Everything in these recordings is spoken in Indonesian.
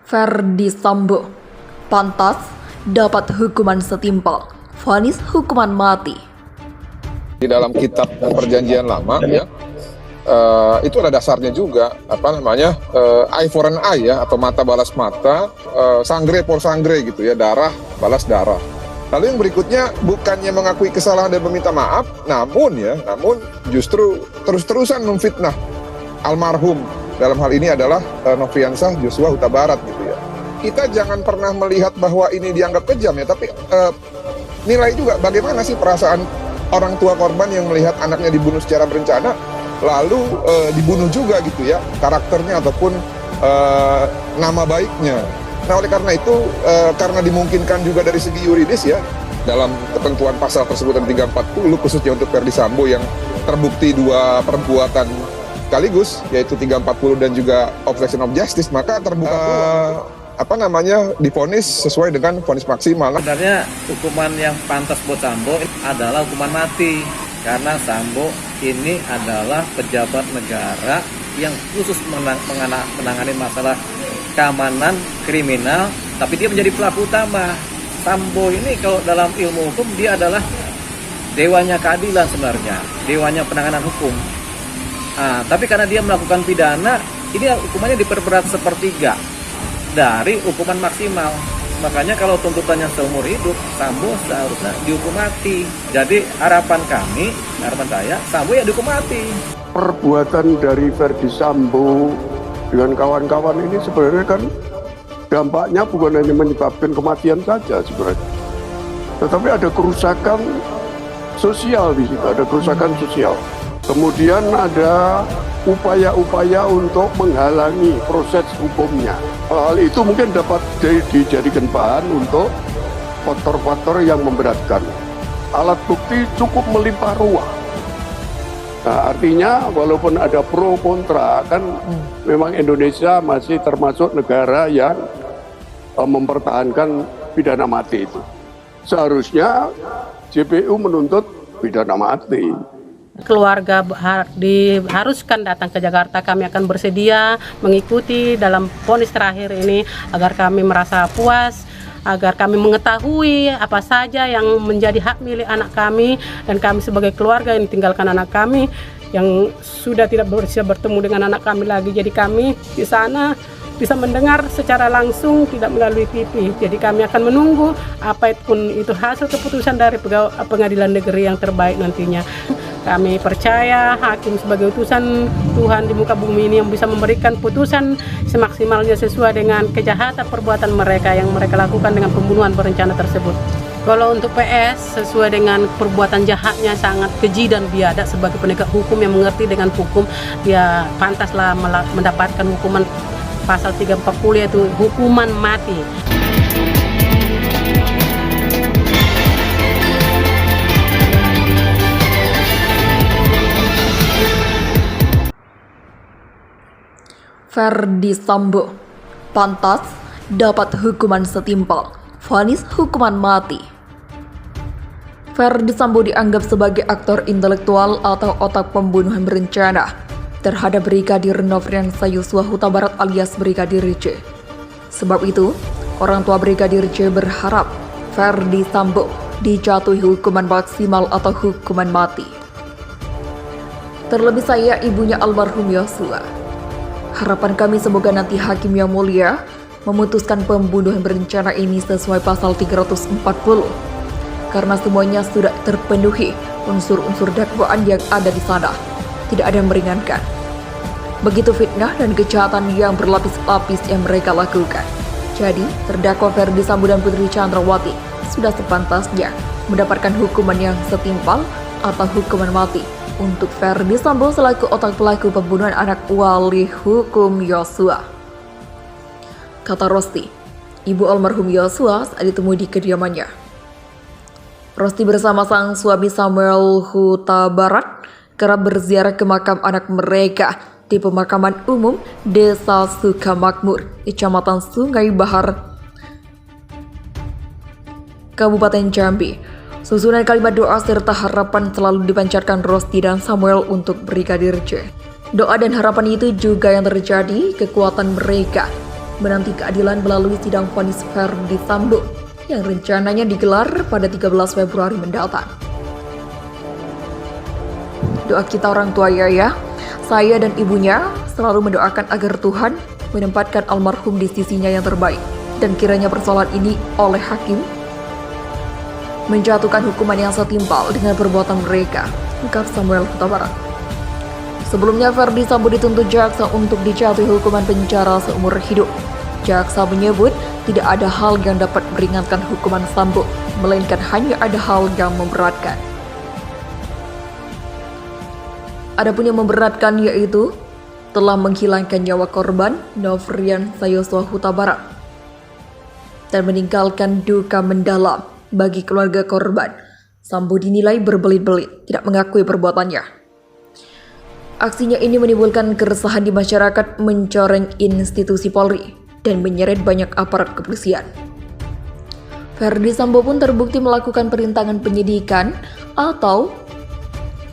Ferdy Sambo pantas dapat hukuman setimpal, vonis hukuman mati. Di dalam kitab perjanjian lama ya, itu ada dasarnya juga, eye for an eye ya, atau mata balas mata, sangre for sangre gitu ya, darah balas darah. Lalu yang berikutnya bukannya mengakui kesalahan dan meminta maaf, namun justru terus-terusan memfitnah almarhum. Dalam hal ini adalah Nofriansah Joshua Huta Barat gitu ya. Kita jangan pernah melihat bahwa ini dianggap kejam ya, tapi nilai juga bagaimana sih perasaan orang tua korban yang melihat anaknya dibunuh secara berencana, lalu dibunuh juga gitu ya, karakternya ataupun nama baiknya. Nah oleh karena itu, karena dimungkinkan juga dari segi yuridis ya, dalam ketentuan pasal tersebut 340 khususnya untuk Ferdy Sambo yang terbukti dua perbuatan sekaligus, yaitu 340 dan juga obstruction of justice, maka terbuka divonis sesuai dengan vonis maksimal. Sebenarnya hukuman yang pantas buat Sambo adalah hukuman mati, karena Sambo ini adalah pejabat negara yang khusus menangani masalah keamanan kriminal, tapi dia menjadi pelaku utama. Sambo ini kalau dalam ilmu hukum dia adalah dewanya keadilan sebenarnya, dewanya penanganan hukum. Tapi karena dia melakukan pidana, ini hukumannya diperberat sepertiga dari hukuman maksimal. Makanya kalau tuntutannya seumur hidup, Sambo seharusnya dihukum mati. Jadi harapan saya, Sambo ya dihukum mati. Perbuatan dari Ferdy Sambo dengan kawan-kawan ini sebenarnya kan dampaknya bukan hanya menyebabkan kematian saja sebenarnya, tetapi ada kerusakan sosial di situ, ada kerusakan sosial. Kemudian ada upaya-upaya untuk menghalangi proses hukumnya. Hal itu mungkin dapat dijadikan bahan untuk faktor-faktor yang memberatkan. Alat bukti cukup melimpah ruah. Nah, artinya walaupun ada pro kontra, kan memang Indonesia masih termasuk negara yang mempertahankan pidana mati itu. Seharusnya JPU menuntut pidana mati. Keluarga diharuskan datang ke Jakarta. Kami akan bersedia mengikuti dalam vonis terakhir ini agar kami merasa puas, agar kami mengetahui apa saja yang menjadi hak milik anak kami, dan kami sebagai keluarga yang ditinggalkan anak kami yang sudah tidak bisa bertemu dengan anak kami lagi. Jadi kami di sana bisa mendengar secara langsung, tidak melalui TV. Jadi kami akan menunggu apapun itu hasil keputusan dari pengadilan negeri yang terbaik nantinya. Kami percaya hakim sebagai utusan Tuhan di muka bumi ini yang bisa memberikan putusan semaksimalnya sesuai dengan kejahatan perbuatan mereka yang mereka lakukan dengan pembunuhan berencana tersebut. Kalau untuk PS, sesuai dengan perbuatan jahatnya sangat keji dan biadab, sebagai penegak hukum yang mengerti dengan hukum, dia pantaslah mendapatkan hukuman pasal 340, yaitu hukuman mati. Ferdy Sambo pantas dapat hukuman setimpal, vonis hukuman mati. Ferdy Sambo dianggap sebagai aktor intelektual atau otak pembunuhan berencana terhadap Brigadir Nofriansah Joshua Huta Barat alias Brigadir J. Sebab itu, orang tua Brigadir J berharap Ferdy Sambo dijatuhi hukuman maksimal atau hukuman mati. Terlebih saya ibunya almarhum Joshua. Harapan kami semoga nanti hakim yang mulia memutuskan pembunuhan berencana ini sesuai pasal 340, karena semuanya sudah terpenuhi unsur-unsur dakwaan yang ada di sana. Tidak ada yang meringankan. Begitu fitnah dan kejahatan yang berlapis-lapis yang mereka lakukan. Jadi, terdakwa Ferdy Sambo dan Putri Chandrawati sudah sepantasnya mendapatkan hukuman yang setimpal atau hukuman mati untuk Ferdy Sambo selaku otak pelaku pembunuhan anak wali hukum Joshua. Kata Rosti, ibu almarhum Joshua saat ditemui di kediamannya. Rosti bersama sang suami Samuel Huta Barat kerap berziarah ke makam anak mereka di pemakaman umum Desa Sukamakmur, Kecamatan Sungai Bahar, Kabupaten Jambi. Susunan kalimat doa serta harapan selalu dipancarkan Rosti dan Samuel untuk Brigadir J. Doa dan harapan itu juga yang terjadi kekuatan mereka menanti keadilan melalui sidang vonis Verdi Sambo yang rencananya digelar pada 13 Februari mendatang. Doa kita orang tua ya. Saya dan ibunya selalu mendoakan agar Tuhan menempatkan almarhum di sisinya yang terbaik, dan kiranya persoalan ini oleh hakim menjatuhkan hukuman yang setimpal dengan perbuatan mereka. Ungkap Samuel Huta Barat. Sebelumnya Verdi Sambo dituntut jaksa untuk dijatuhi hukuman penjara seumur hidup. Jaksa menyebut tidak ada hal yang dapat meringankan hukuman Sambo, melainkan hanya ada hal yang memberatkan. Adapun yang memberatkan yaitu telah menghilangkan nyawa korban Nofrian Yosua Huta Barat dan meninggalkan duka mendalam bagi keluarga korban. Sambo dinilai berbelit-belit tidak mengakui perbuatannya. Aksinya ini menimbulkan keresahan di masyarakat, mencoreng institusi Polri dan menyeret banyak aparat kepolisian. Verdi Sambo pun terbukti melakukan perintangan penyidikan atau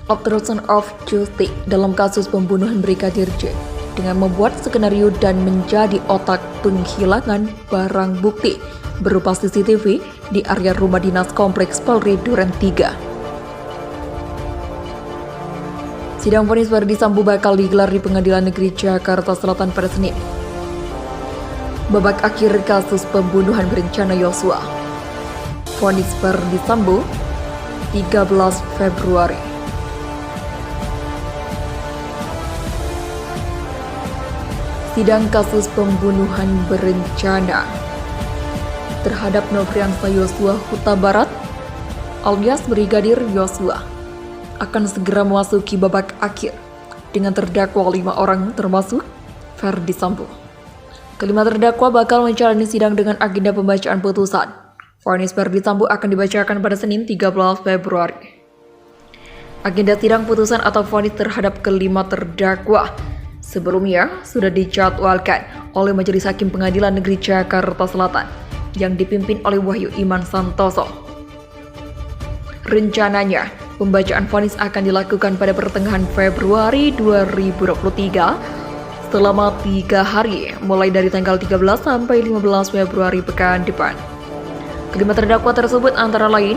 obstruction of justice dalam kasus pembunuhan Brigadir J dengan membuat skenario dan menjadi otak penghilangan barang bukti berupa CCTV di area rumah dinas Kompleks Polri Duren 3. Sidang vonis Verdi Sambo bakal digelar di Pengadilan Negeri Jakarta Selatan pada Senin. Babak akhir kasus pembunuhan berencana Yosua. Vonis Verdi Sambo 13 Februari. Sidang kasus pembunuhan berencana terhadap Nofriansah Yosua Huta Barat alias Brigadir Yosua akan segera memasuki babak akhir dengan terdakwa 5 orang termasuk Verdi Sambo. Kelima terdakwa bakal menjalani sidang dengan agenda pembacaan putusan. Vonis Verdi Sambo akan dibacakan pada Senin 13 Februari. Agenda sidang putusan atau vonis terhadap kelima terdakwa sebelumnya sudah dijadwalkan oleh Majelis Hakim Pengadilan Negeri Jakarta Selatan yang dipimpin oleh Wahyu Iman Santoso. Rencananya, pembacaan vonis akan dilakukan pada pertengahan Februari 2023 selama 3 hari, mulai dari tanggal 13 sampai 15 Februari pekan depan. Kelima terdakwa tersebut antara lain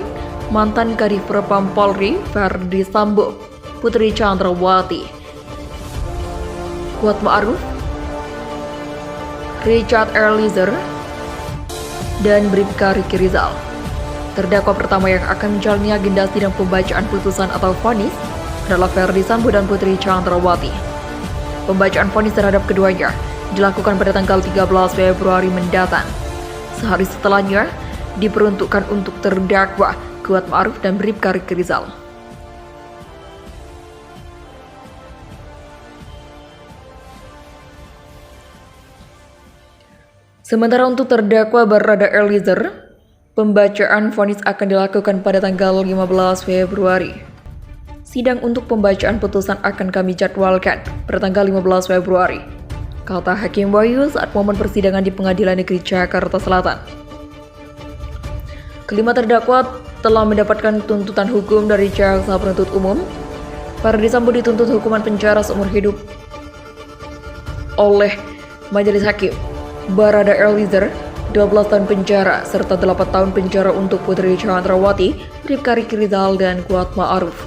mantan Kadif Propam Polri Verdi Sambo, Putri Chandrawati, Kuat Ma'ruf, Richard Eliezer, dan Bribka Riki Rizal. Terdakwa pertama yang akan menjalani agenda sidang pembacaan putusan atau vonis adalah Verdi Sambo dan Putri Chandrawati. Pembacaan vonis terhadap keduanya dilakukan pada tanggal 13 Februari mendatang. Sehari setelahnya diperuntukkan untuk terdakwa Kuat Ma'ruf dan Bribka Riki Rizal. Sementara untuk terdakwa Barada Eliezer, pembacaan vonis akan dilakukan pada tanggal 15 Februari. Sidang untuk pembacaan putusan akan kami jadwalkan pada tanggal 15 Februari, kata Hakim Wahyu saat momen persidangan di Pengadilan Negeri Jakarta Selatan. Kelima terdakwa telah mendapatkan tuntutan hukum dari jaksa penuntut umum. Verdi Sambo dituntut hukuman penjara seumur hidup oleh Majelis Hakim. Barada Eliezer 12 tahun penjara serta 8 tahun penjara untuk Putri Chandrawati, Bribka Riki Rizal, dan Kuat Ma'ruf.